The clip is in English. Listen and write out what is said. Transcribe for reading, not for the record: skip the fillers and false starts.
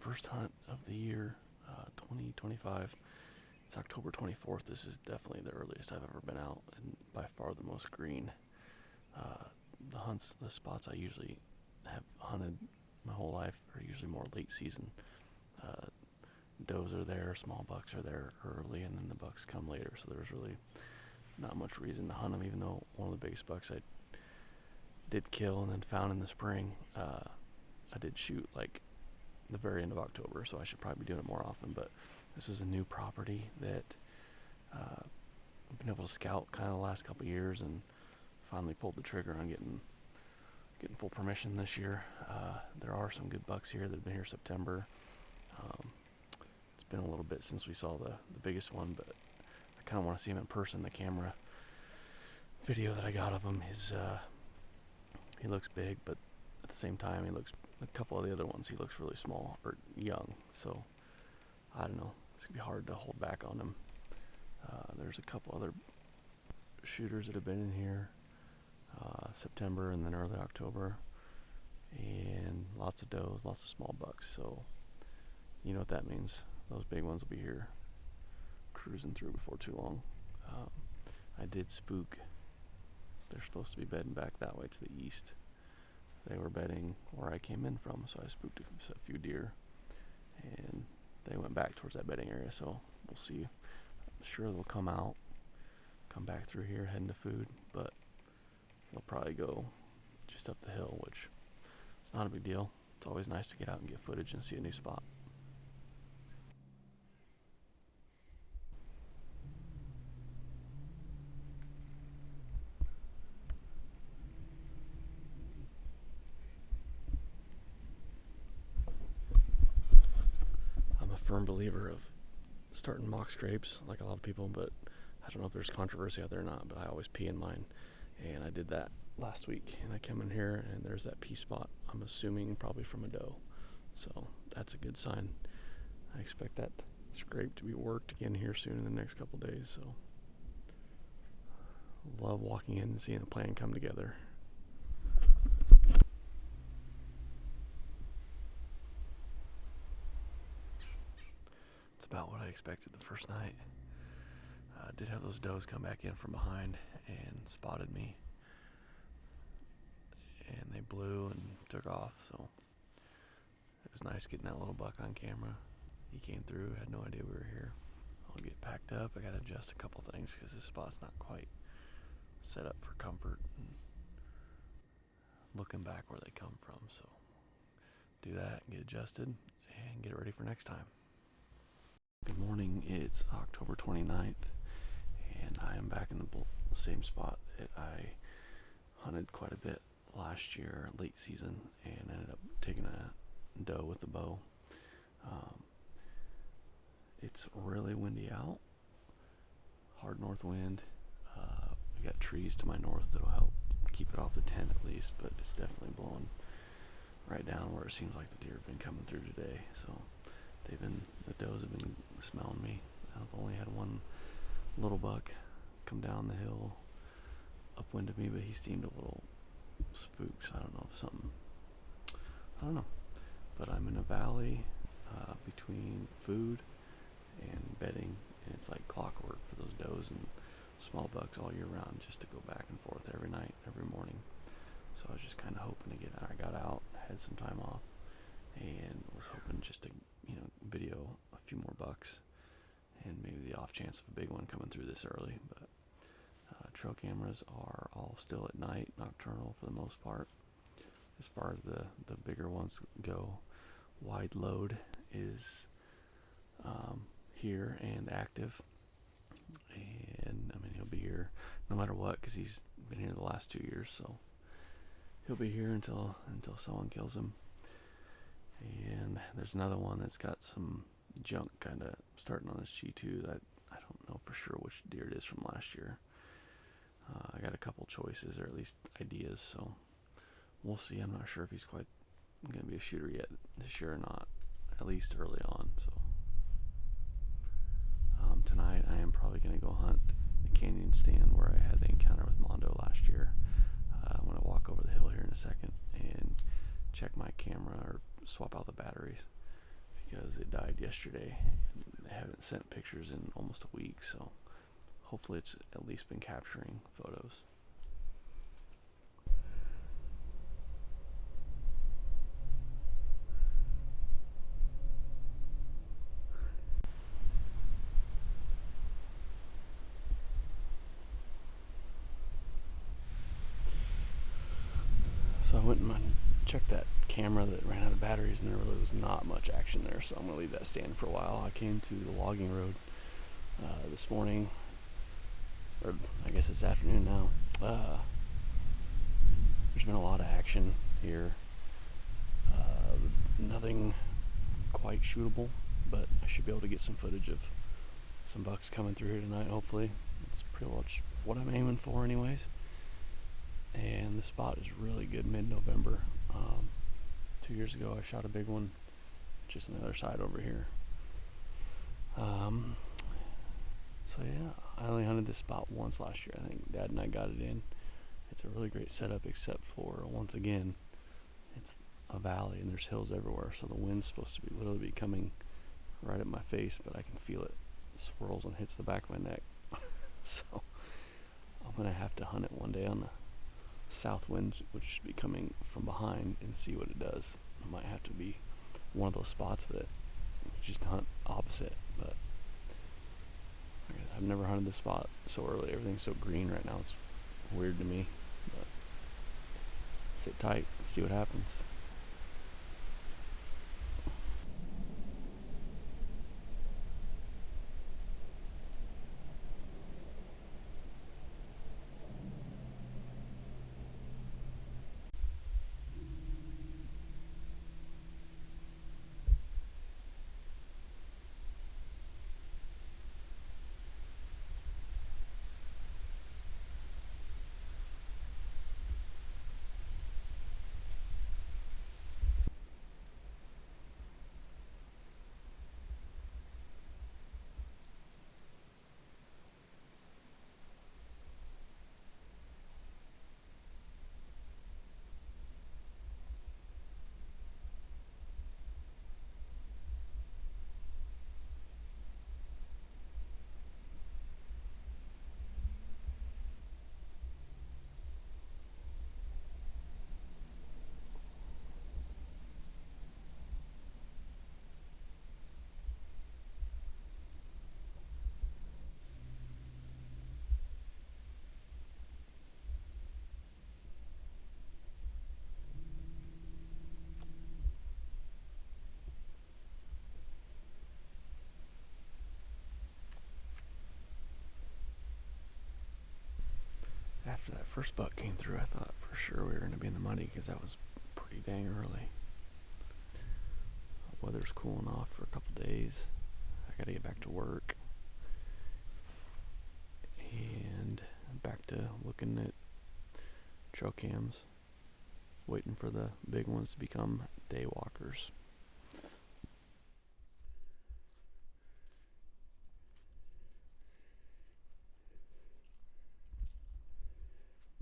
First hunt of the year, 2025. It's October 24th. This is definitely the earliest I've ever been out, and by far the most green. The spots I usually have hunted my whole life are usually more late season. Does are there, small bucks are there early, and then the bucks come later. So there's really not much reason to hunt them, even though one of the biggest bucks I did kill and then found in the spring, I did shoot like the very end of October, so I should probably be doing it more often. But this is a new property that I've been able to scout kind of the last couple of years, and finally pulled the trigger on getting full permission this year. There are some good bucks here that have been here September. It's been a little bit since we saw the biggest one, but I kind of want to see him in person. The camera video that I got of him is he looks big, but at the same time, he looks, a couple of the other ones, he looks really small or young. So I don't know, it's gonna be hard to hold back on him. There's a couple other shooters that have been in here September and then early October, and lots of does, lots of small bucks. So you know what that means. Those big ones will be here cruising through before too long. I did spook. They're supposed to be bedding back that way to the east. They were bedding where I came in from, so I spooked a few deer, and they went back towards that bedding area. So we'll see. I'm sure they'll come back through here, heading to food, but they'll probably go just up the hill, which is not a big deal. It's always nice to get out and get footage and see a new spot. I'm a firm believer of starting mock scrapes, like a lot of people, but I don't know if there's controversy out there or not, but I always pee in mine. And I did that last week, and I come in here and there's that pee spot. I'm assuming probably from a doe, so that's a good sign. I expect that scrape to be worked again here soon in the next couple days. So love walking in and seeing a plan come together. It's about what I expected the first night. I did have those does come back in from behind and spotted me, and they blew and took off. So it was nice getting that little buck on camera. He came through, had no idea we were here. I'll get packed up. I gotta adjust a couple things because this spot's not quite set up for comfort and looking back where they come from. So do that, get adjusted, and get ready for next time. Good morning. It's October 29th, and I am back in the same spot that I hunted quite a bit last year, late season, and ended up taking a doe with the bow. It's really windy out, hard north wind. We got trees to my north that'll help keep it off the tent at least, but it's definitely blowing right down where it seems like the deer have been coming through today. So the does have been smelling me. I've only had one little buck come down the hill upwind of me, but he seemed a little spooked. So I don't know if I don't know. But I'm in a valley between food and bedding, and it's like clockwork for those does and small bucks all year round, just to go back and forth every night, every morning. So I was just kind of hoping to get out. I got out, had some time off, and was hoping just to video a few more bucks, and maybe the off chance of a big one coming through this early. But trail cameras are all still at night, nocturnal for the most part. As far as the bigger ones go, wide load is here and active, and I mean he'll be here no matter what because he's been here the last 2 years, so he'll be here until someone kills him. And there's another one that's got some junk kind of starting on his G2 that I don't know for sure which deer it is from last year. I got a couple choices, or at least ideas, so we'll see. I'm not sure if he's quite going to be a shooter yet this year or not, at least early on. So tonight I am probably going to go hunt the canyon stand where I had the encounter with Mondo last year. I'm going to walk over the hill here in a second and check my camera or swap out the batteries, because it died yesterday. And they haven't sent pictures in almost a week, so hopefully it's at least been capturing photos. So I went and checked that camera that ran out of batteries, and there really was not much action there, so I'm going to leave that stand for a while. I came to the logging road this morning, or I guess it's afternoon now. There's been a lot of action here. Nothing quite shootable, but I should be able to get some footage of some bucks coming through here tonight, hopefully. That's pretty much what I'm aiming for anyways. And the spot is really good mid-November. 2 years ago I shot a big one just on the other side over here. So yeah, I only hunted this spot once last year. I think Dad and I got it in. It's a really great setup, except for, once again, it's a valley and there's hills everywhere, so the wind's supposed to be literally coming right at my face, but I can feel it. It swirls and hits the back of my neck. So I'm gonna have to hunt it one day on the south wind, which should be coming from behind, and see what it does. It might have to be one of those spots that you just hunt opposite, but I've never hunted this spot so early. Everything's so green right now. It's weird to me, but sit tight and see what happens. After that first buck came through, I thought for sure we were going to be in the money, because that was pretty dang early. The weather's cooling off for a couple days. I got to get back to work and back to looking at trail cams, waiting for the big ones to become day walkers.